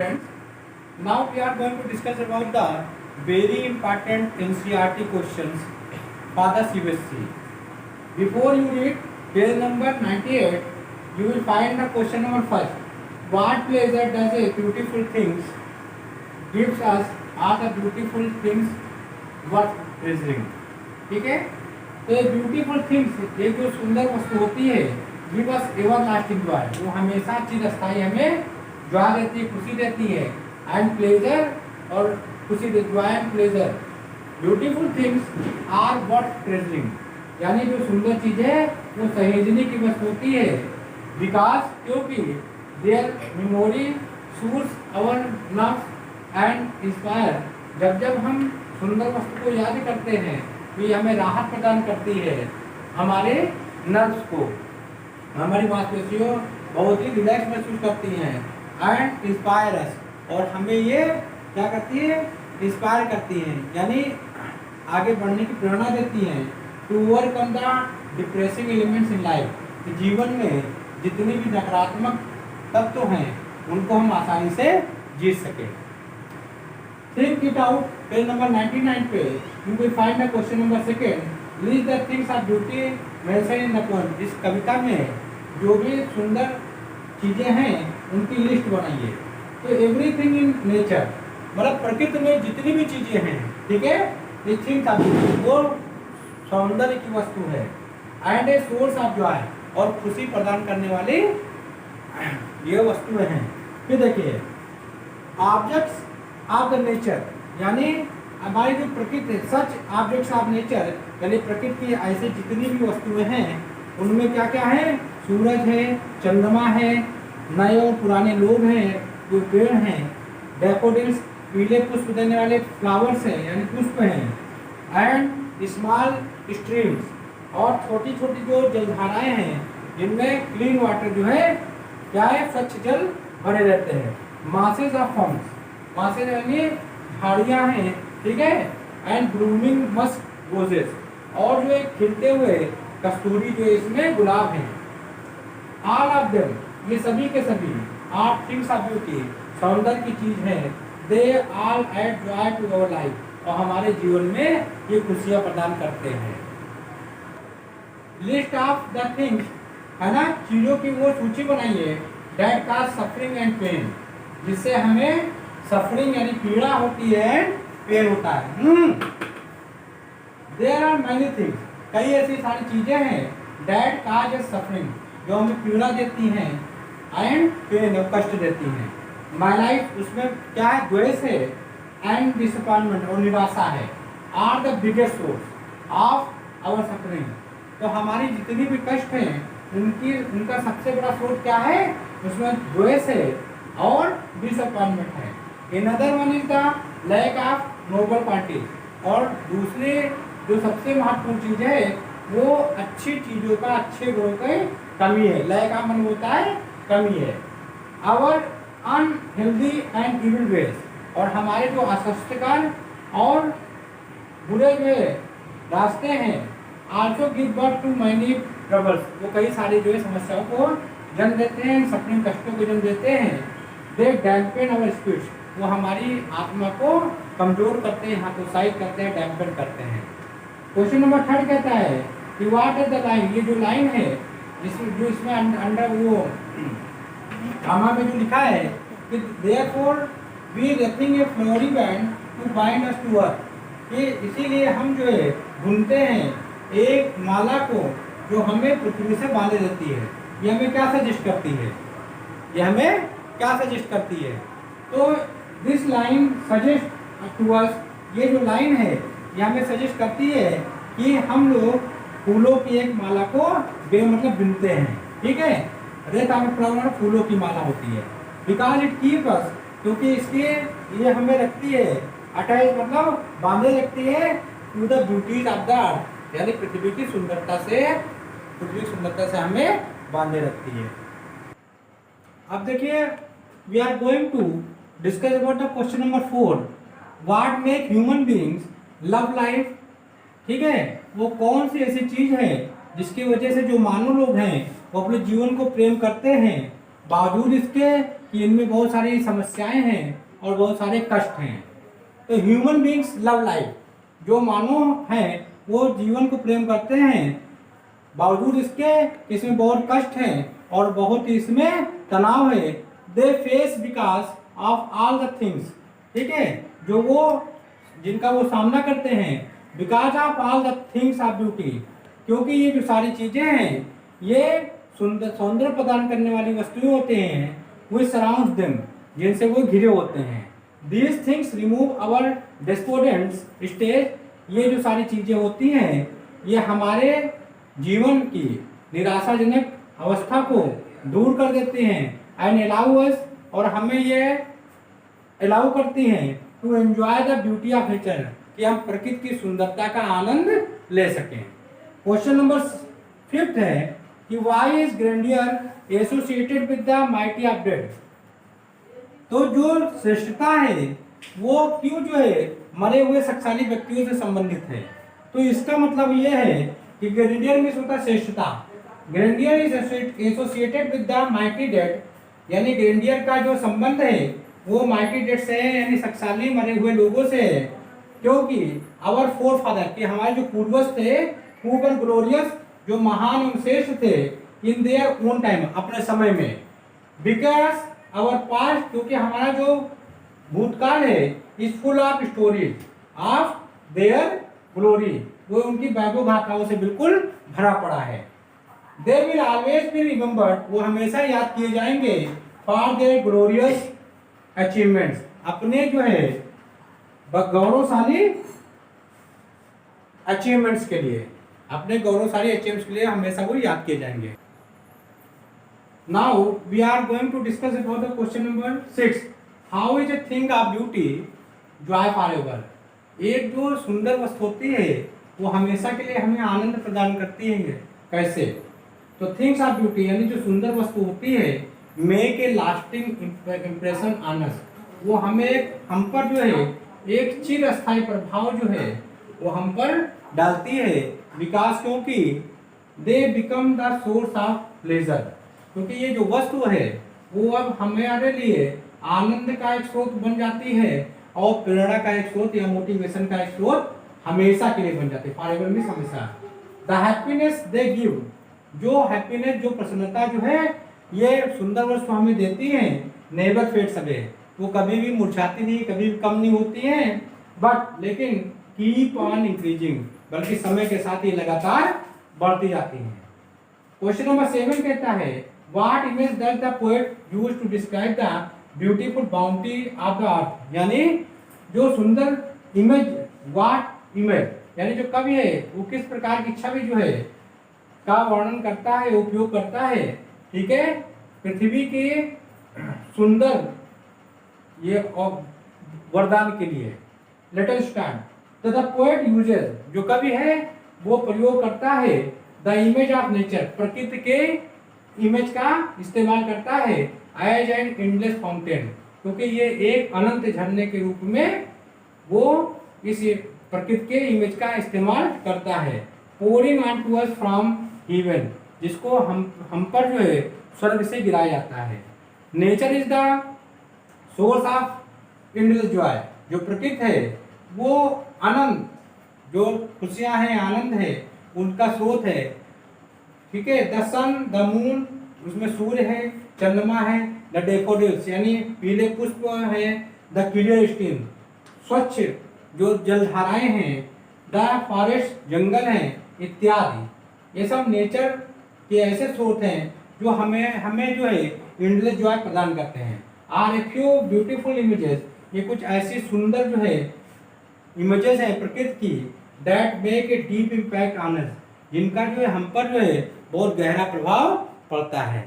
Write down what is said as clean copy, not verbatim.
Friends, now we are going to discuss about the very important NCERT questions for the CBSE. Before you read page number 98, you will find the question number first. What pleasure does a beautiful things gives us are the beautiful things worth treasuring. ठीक है, तो ये beautiful things, एक जो सुंदर वस्तु होती है, give us ever lasting Joy, वो हमेशा चिरस्थायी हमें जॉय देती है, खुशी देती है, एंड प्लेजर और खुशी देती, joy and pleasure. Beautiful things are worth treasuring, यानी जो सुंदर चीजें है वो सहेजने की वस्तु होती है, बिकॉज क्योंकि their memory soothes our nerves and inspire, जब जब हम सुंदर वस्तु को याद करते हैं तो ये हमें राहत प्रदान करती है, हमारे नर्व्स को, हमारी मांसपेशियों बहुत ही रिलैक्स महसूस करती हैं, एंड इंस्पायर अस, और हमें ये क्या करती है, इंस्पायर करती हैं, यानी आगे बढ़ने की प्रेरणा देती हैं, to overcome the depressing elements in life, कि जीवन में जितनी भी नकारात्मक तत्व हैं उनको हम आसानी से जीत सकें। Think it out, page number 99 पे you will find the question number second. List the things of beauty mentioned in the poem. इस कविता में जो भी सुंदर चीजें हैं उनकी लिस्ट बनाइए। तो एवरीथिंग इन नेचर, मतलब प्रकृति में जितनी भी चीजें हैं, ठीक है, ये थिंग्स ऑफ ब्यूटी, वो सौंदर्य की वस्तु है, and a source of Joy, और खुशी प्रदान करने वाली ये वस्तुएं हैं। फिर देखिए ऑब्जेक्ट्स ऑफ द नेचर, यानी हमारी जो प्रकृति, सच ऑब्जेक्ट्स ऑफ नेचर, यानी प्रकृति की ऐसे जितनी भी वस्तुएं हैं उनमें क्या क्या है, सूरज है, चंद्रमा है, नए और पुराने लोग हैं, जो पेड़ हैं, डैफोडिल्स, पीले पुष्प देने वाले फ्लावर्स हैं यानी पुष्प हैं, एंड स्मॉल स्ट्रीम्स, और छोटी छोटी जो जलधाराएं हैं जिनमें क्लीन वाटर जो है क्या है, स्वच्छ जल भरे रहते हैं, मासेज ऑफ फॉर्म्स, मासेज यानी झाड़ियाँ हैं, ठीक है, एंड ब्लूमिंग मस्क रोजेस, और जो एक खिलते हुए कस्तूरी जो इसमें गुलाब हैं, ऑल ऑफ देम, ये सभी के सभी, आर थिंग्स ऑफ ब्यूटी, सौंदर्य की चीज है, they all add joy to our life, और हमारे जीवन में ये खुशियां प्रदान करते हैं। लिस्ट ऑफ द थिंग्स, है ना, चीजों की वो सूची बनाइए, that cause suffering and pain, जिससे हमें सफरिंग यानी पीड़ा होती है, पेन होता है। देयर आर मैनी थिंग्स, कई ऐसी सारी चीजें हैं, दैट कॉज सफरिंग, जो हमें पीड़ा देती हैं, एंड पेन, कष्ट देती हैं। माय लाइफ, उसमें क्या है, द्वेष है, एंड डिसअपॉइंटमेंट, और निराशा है, are the biggest source of our suffering, तो हमारी जितनी भी कष्ट हैं उनका सबसे बड़ा स्रोत क्या है, उसमें द्वेष है और डिसअपॉइंटमेंट है। Another one is the lack of noble qualities, और दूसरी जो सबसे महत्वपूर्ण चीज है वो अच्छी चीजों का, अच्छे गुणों की कमी है, lack of मन होता है कमी है। Our unhealthy and evil ways, और हमारे जो अस्वास्थ्यकर और बुरे जो रास्ते हैं, also give birth to many troubles, वो कई सारी जो है समस्याओं को जन्म देते हैं, सफरिंग कष्टों को जन्म देते हैं। They dampen our spirits, वो हमारी आत्मा को कमजोर करते हैं, हतोत्साहित करते हैं, डैम्पन करते हैं। क्वेश्चन नंबर 3 कहता है कि व्हाट इज द लाइन, ये जो लाइन है जो इसमें अंडर वो गामा में जो लिखा है कि therefore we wreathing a flowery band to bind us to earth, कि इसीलिए हम जो है ढूंढते हैं एक माला को जो हमें पृथ्वी से बांधे देती है। ये हमें क्या सजेस्ट करती है, ये हमें क्या सजेस्ट करती है, तो this line suggest to us, ये जो लाइन है ये हमें सजेस्ट करती है कि हम लोग फूलों की एक माला को मतलब बिनते हैं, ठीक है, रेत ऑफ फ्लावर फूलों की माला होती है, बिकॉज इट कीप अस, क्योंकि इसके ये हमें रखती है, अटैच मतलब बांधे रखती है, to the beauties of the earth, यानी पृथ्वी की सुंदरता से, पृथ्वी की सुंदरता से हमें बांधे रखती है। अब देखिए we are going to discuss about the question number 4, what make human beings love life, ठीक है, वो कौन सी ऐसी चीज है जिसकी वजह से जो मानव लोग हैं वो अपने जीवन को प्रेम करते हैं, बावजूद इसके कि इनमें बहुत सारी समस्याएं हैं और बहुत सारे कष्ट हैं। तो ह्यूमन बींग्स लव लाइफ, जो मानव हैं वो जीवन को प्रेम करते हैं, बावजूद इसके इसमें बहुत कष्ट है और बहुत इसमें तनाव है। They face because of all the things, ठीक है, जो वो जिनका वो सामना करते हैं, because of all the things of beauty, क्योंकि ये जो सारी चीजें हैं ये सौंदर्य प्रदान करने वाली वस्तुएं होते हैं, वो सराउंड देम, जिनसे वो घिरे होते हैं। These things remove our despondence stage, ये जो सारी चीजें होती हैं ये हमारे जीवन की निराशाजनक अवस्था को दूर कर देती हैं। एंड अलाउ अस, और हमें ये अलाउ करती हैं to enjoy the beauty of nature, कि हम प्रकृति की सुंदरता का आनंद ले सकें। क्वेश्चन नंबर 5 है कि why is grandeur associated with the mighty of dead, तो जो श्रेष्ठता है वो क्यों जो है मरे हुए शक्तिशाली व्यक्तियों से संबंधित है। तो इसका मतलब ये है कि ग्रैंडियर में होता है श्रेष्ठता। Grandeur is associated with the mighty dead, यानी ग्रैंडियर का जो संबंध है वो माइटी डेड से है, यानी शक्तिशाली मरे हुए लोगों से है। क्योंकि आवर फोर फादर, कि हमारे जो पूर्वज थे, हु वर ग्लोरियस, जो महान एवं श्रेष्ठ थे, इन देयर ओन टाइम, अपने समय में। बिकॉज आवर पास्ट, क्योंकि हमारा जो भूतकाल है, is full of stories of their glory, वो उनकी वैभव गाथाओं से बिल्कुल भरा पड़ा है। They will always be remembered, वो हमेशा याद किए जाएंगे, फॉर देयर ग्लोरियस अचीवमेंट्स, अपने जो है गौरवशाली अचीवमेंट्स के लिए, अपने गौरवशाली अचीवमेंट्स के लिए हमेशा वो याद किए जाएंगे। Now we are going to discuss about the question number 6, how is a thing of beauty joy forever. एक जो सुंदर वस्तु होती है वो हमेशा के लिए हमें आनंद प्रदान करती है। कैसे? तो थिंग्स ऑफ ब्यूटी यानी जो सुंदर वस्तु होती है, make a lasting impression on us, वो हमें हम पर जो है एक चिरस्थायी प्रभाव जो है वो हम पर डालती है। विकास, क्योंकि they become the source of pleasure, क्योंकि ये जो वस्तु है वो अब हमारे लिए आनंद का एक स्रोत बन जाती है और प्रेरणा का एक स्रोत या मोटिवेशन का एक स्रोत हमेशा के लिए बन जाती है। फॉर एवर मींस हमेशा। द हैप्पीनेस दे गिव, जो हैप्पीनेस, जो प्रसन्नता जो है ये सुंदर वस्तु हमें देती है, नेवर फेड्स अवे, वो कभी भी मुरझाती नहीं, कभी भी कम नहीं होती है, बट लेकिन कीप ऑन इंक्रीजिंग, बल्कि समय के साथ ये लगातार बढ़ती जाती है। क्वेश्चन नंबर 7 कहता है, what image does the poet use to describe the beautiful bounty of the earth, यानी जो सुंदर इमेज, व्हाट इमेज यानी जो कवि है वो किस प्रकार की छवि जो है का वर्णन करता है, उपयोग करता है, ठीक है, पृथ्वी के सुंदर ये वरदान के लिए। Let us start. तो द पोएट यूजेस, जो कवि है वो प्रयोग करता है, द इमेज ऑफ नेचर, प्रकृति के इमेज का इस्तेमाल करता है, एज एन एंडलेस फाउंटेन, क्योंकि ये एक अनंत झरने के रूप में वो इस प्रकृति के इमेज का इस्तेमाल करता है। Pouring on to us from heaven, जिसको हम पर जो है स्वर्ग से गिराया जाता है। Nature is the source of endless Joy, जो प्रकृति है वो आनंद, जो खुशियां हैं, आनंद है, उनका स्रोत है, ठीक है। द सन, द मून, उसमें सूर्य है, चंद्रमा है, द डेफोडिल्स यानी पीले पुष्प है, द क्लियर स्ट्रीम, स्वच्छ जो जलधाराएं हैं, द फॉरेस्ट, जंगल हैं, इत्यादि। ये सब नेचर के ऐसे स्रोत हैं जो हमें जो है एंडलेस जॉय प्रदान करते हैं। Are a few beautiful images, ये कुछ ऐसी सुंदर जो है इमेजेस हैं प्रकृति की, that make a deep impact on us, जिनका जो है हम पर जो है बहुत गहरा प्रभाव पड़ता है।